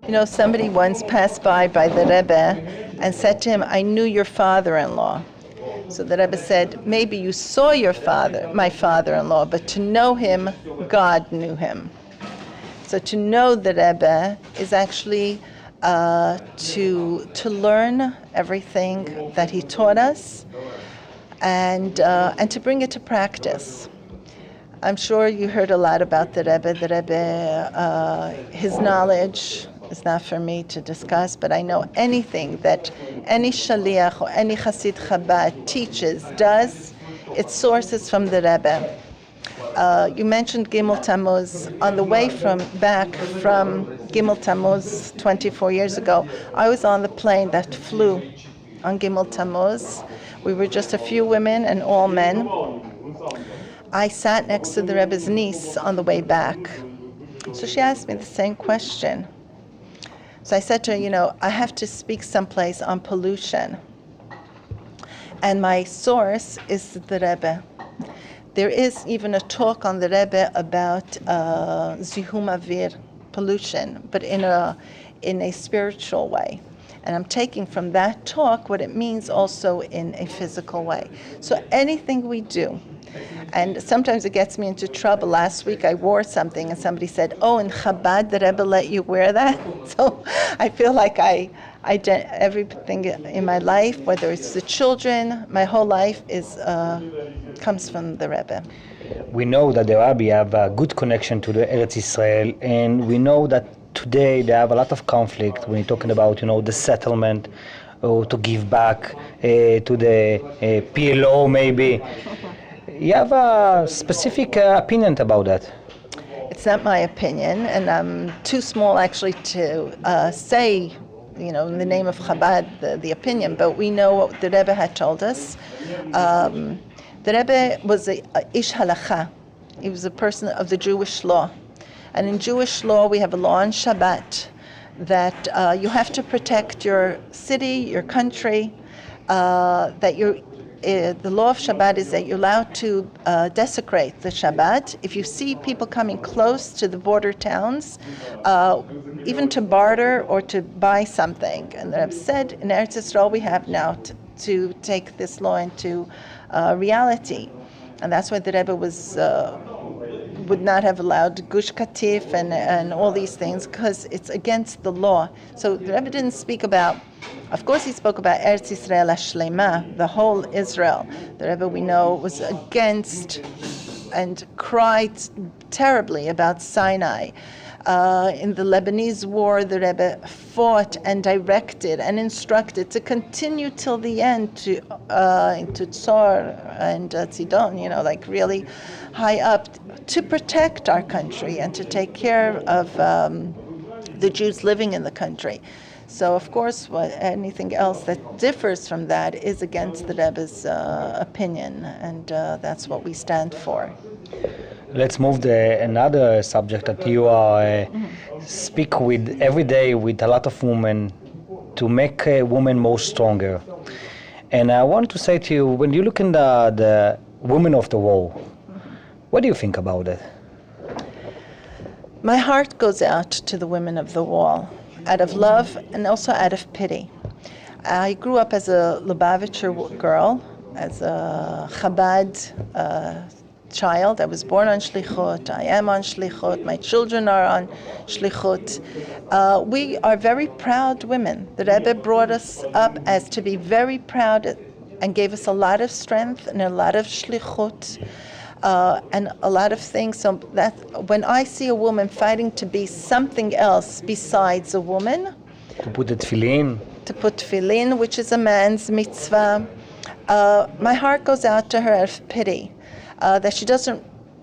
You know, somebody once passed by the Rebbe and said to him, "I knew your father-in-law." So the Rebbe said, "Maybe you saw my father-in-law, but to know him, God knew him." So to know the Rebbe is actually to learn everything that he taught us, and to bring it to practice. I'm sure you heard a lot about the Rebbe. The Rebbe, his knowledge is not for me to discuss, but I know anything that any shaliach or any Hasid Chabad teaches, does, its sources from the Rebbe. You mentioned Gimel Tammuz. On the way back from Gimel Tammuz 24 years ago, I was on the plane that flew on Gimel Tammuz. We were just a few women and all men. I sat next to the Rebbe's niece on the way back. So she asked me the same question. So I said to her, I have to speak someplace on pollution. And my source is the Rebbe. There is even a talk on the Rebbe about zihum avir, pollution, but in a spiritual way. And I'm taking from that talk what it means also in a physical way. So anything we do, and sometimes it gets me into trouble. Last week I wore something and somebody said, "Oh, in Chabad, the Rebbe let you wear that?" So I feel like everything in my life, whether it's the children, my whole life comes from the Rebbe. We know that the Rabbi have a good connection to the Eretz Israel, and we know that today they have a lot of conflict when you're talking about, the settlement, or to give back to the PLO maybe. You have a specific opinion about that? It's not my opinion, and I'm too small actually to say, in the name of Chabad, the opinion, but we know what the Rebbe had told us. The Rebbe was a ish halacha. He was a person of the Jewish law. And in Jewish law, we have a law on Shabbat that you have to protect your city, your country, the law of Shabbat is that you're allowed to desecrate the Shabbat. If you see people coming close to the border towns, even to barter or to buy something. And I've said in Eretz Yisrael we have now to take this law into reality. And that's why the Rebbe would not have allowed Gush Katif and all these things, because it's against the law. So the Rebbe didn't speak about, of course he spoke about Eretz Yisrael HaShlema, the whole Israel. The Rebbe, we know, was against and cried terribly about Sinai. In the Lebanese war, the Rebbe fought and directed and instructed to continue till the end to Tzor and Tzidon, like really high up, to protect our country and to take care of the Jews living in the country. So, of course, anything else that differs from that is against the Rebbe's opinion, and that's what we stand for. Let's move to another subject that you speak with every day with a lot of women to make a woman more stronger. And I want to say to you, when you look in the women of the wall, what do you think about it? My heart goes out to the women of the wall, out of love and also out of pity. I grew up as a Lubavitcher girl, as a Chabad child. I was born on Shlichut. I am on Shlichut. My children are on Shlichut. We are very proud women. The Rebbe brought us up as to be very proud and gave us a lot of strength and a lot of Shlichut. And a lot of things. So that when I see a woman fighting to be something else besides a woman, to put the tefillin, which is a man's mitzvah, my heart goes out to her out of pity. That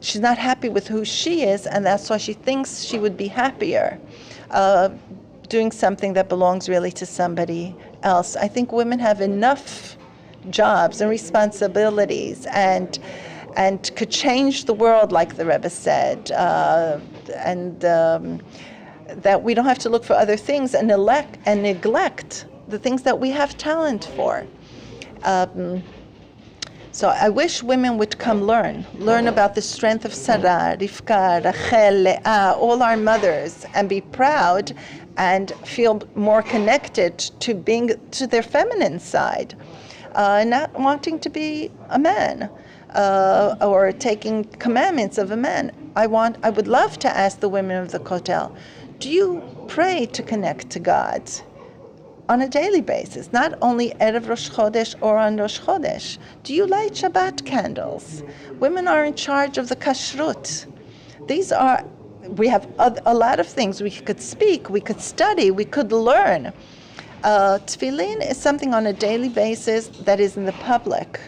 she's not happy with who she is, and that's why she thinks she would be happier doing something that belongs really to somebody else. I think women have enough jobs and responsibilities and could change the world, like the Rebbe said, and that we don't have to look for other things and neglect the things that we have talent for. So I wish women would come learn about the strength of Sarah, Rivka, Rachel, Leah, all our mothers, and be proud and feel more connected to their feminine side, not wanting to be a man or taking commandments of a man. I would love to ask the women of the Kotel, do you pray to connect to God on a daily basis, not only Erev Rosh Chodesh or on Rosh Chodesh? Do you light Shabbat candles? Women are in charge of the kashrut. We have a lot of things we could speak, we could study, we could learn. Tefillin is something on a daily basis that is in the public.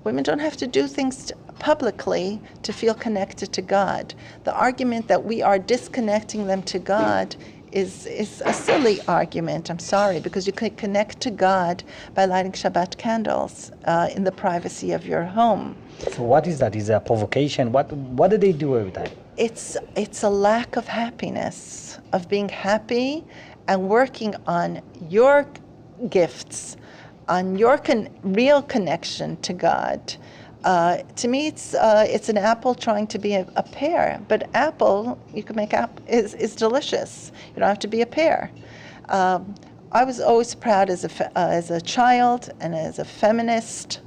Women don't have to do things publicly to feel connected to God. The argument that we are disconnecting them to God is a silly argument. I'm sorry, because you can connect to God by lighting Shabbat candles in the privacy of your home. So what is that? Is it a provocation? What do they do every time? It's a lack of happiness, of being happy and working on your gifts, on your real connection to God. To me, it's an apple trying to be a pear, but apple, you can make is delicious. You don't have to be a pear. I was always proud as a child and as a feminist,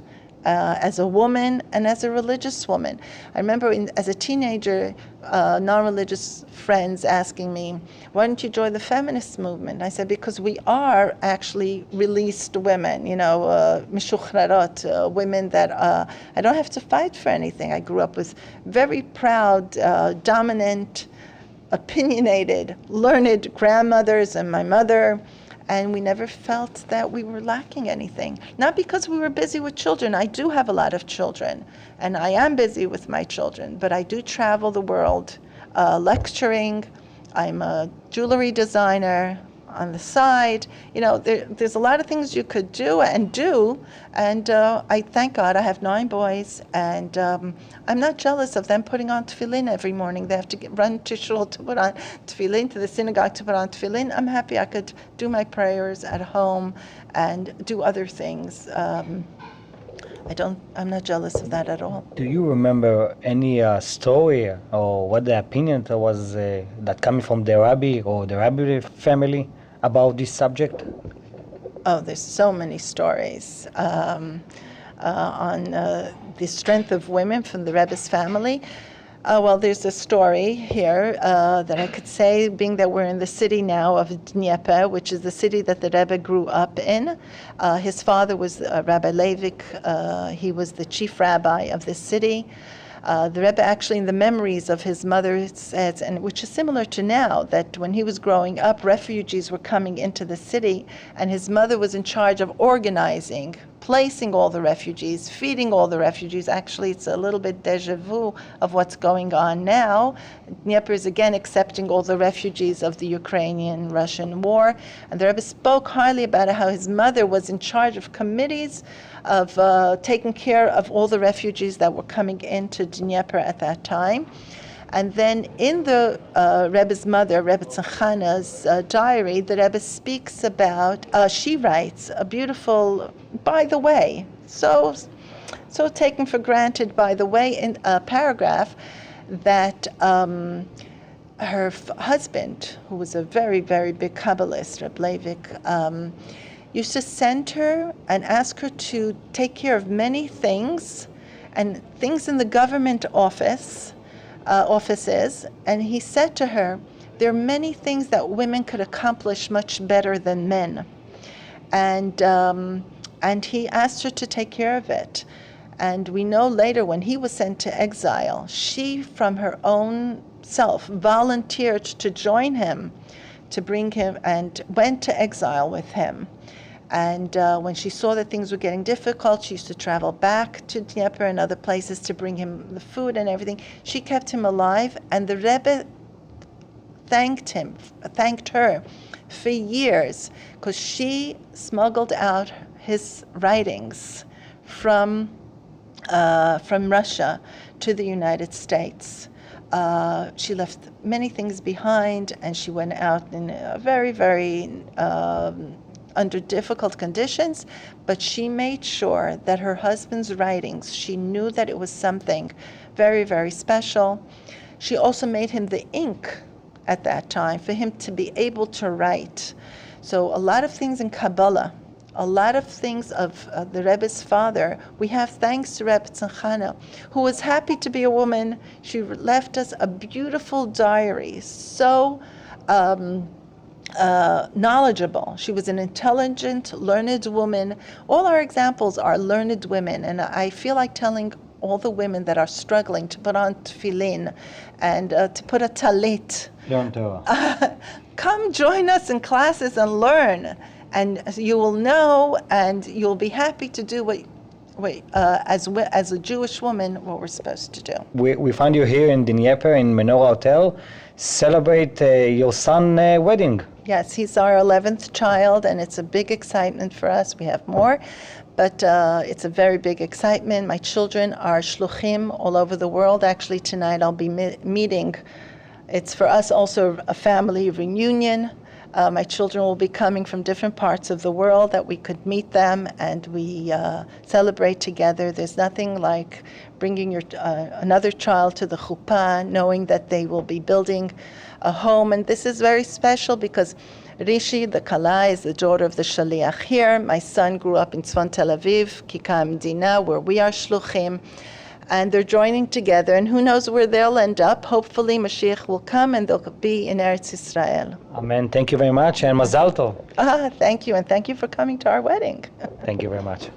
as a woman and as a religious woman. I remember as a teenager, non-religious friends asking me, why don't you join the feminist movement? I said, because we are actually released women, mishuchrarot, women that I don't have to fight for anything. I grew up with very proud, dominant, opinionated, learned grandmothers and my mother, and we never felt that we were lacking anything. Not because we were busy with children. I do have a lot of children, and I am busy with my children, but I do travel the world lecturing. I'm a jewelry designer on the side. There's a lot of things you could do, and I thank God I have 9 boys, and I'm not jealous of them putting on tefillin every morning. They have to run to shul to put on tefillin, to the synagogue to put on tefillin. I'm happy I could do my prayers at home and do other things. I'm not jealous of that at all. Do you remember any story or what the opinion was that coming from the rabbi or the rabbi family about this subject? Oh, there's so many stories on the strength of women from the Rebbe's family. Well, there's a story here that I could say, being that we're in the city now of Dnieper, which is the city that the Rebbe grew up in. His father was Rabbi Levik. He was the chief rabbi of this city. The Rebbe actually, in the memories of his mother, says, and which is similar to now, that when he was growing up, refugees were coming into the city, and his mother was in charge of organizing, placing all the refugees, feeding all the refugees. Actually, it's a little bit deja vu of what's going on now. Dnieper is again accepting all the refugees of the Ukrainian-Russian war, and the Rebbe spoke highly about how his mother was in charge of committees of taking care of all the refugees that were coming into Dnieper at that time. And then in the Rebbe's mother, Rebbe Tzachana's diary, the Rebbe speaks about, she writes a beautiful, by the way, so taken for granted, by the way, in a paragraph that her husband, who was a very, very big Kabbalist, Reb Levik, used to send her and ask her to take care of many things, and things in the government offices, and he said to her, there are many things that women could accomplish much better than men. And he asked her to take care of it. And we know later, when he was sent to exile, she, from her own self, volunteered to join him, to bring him, and went to exile with him. And when she saw that things were getting difficult, she used to travel back to Dnieper and other places to bring him the food and everything. She kept him alive, and the Rebbe thanked her for years, because she smuggled out his writings from Russia to the United States. She left many things behind, and she went out in a very, very under difficult conditions, but she made sure that her husband's writings, she knew that it was something very, very special. She also made him the ink at that time for him to be able to write. So a lot of things in Kabbalah, a lot of things of the Rebbe's father, we have thanks to Rebbe Tzimchana, who was happy to be a woman. She left us a beautiful diary, so knowledgeable. She was an intelligent, learned woman. All our examples are learned women, and I feel like telling all the women that are struggling to put on tefillin and to put a talit, Learn Torah. come join us in classes and learn, and you will know, and you'll be happy to do as a Jewish woman, what we're supposed to do. We found you here in Dnieper in Menorah Hotel. Celebrate your son's wedding. Yes, he's our 11th child, and it's a big excitement for us. We have more, but it's a very big excitement. My children are shluchim all over the world. Actually, tonight I'll be meeting. It's for us also a family reunion. My children will be coming from different parts of the world that we could meet them and we celebrate together. There's nothing like bringing your another child to the chuppah, knowing that they will be building a home. And this is very special because Rishi, the Kala, is the daughter of the Shaliach here. My son grew up in Tzfon Tel Aviv, Kikar Medina, where we are shluchim. And they're joining together, and who knows where they'll end up. Hopefully Mashiach will come and they'll be in Eretz Israel. Amen. Thank you very much, and Mazal Tov. Thank you, and thank you for coming to our wedding. Thank you very much.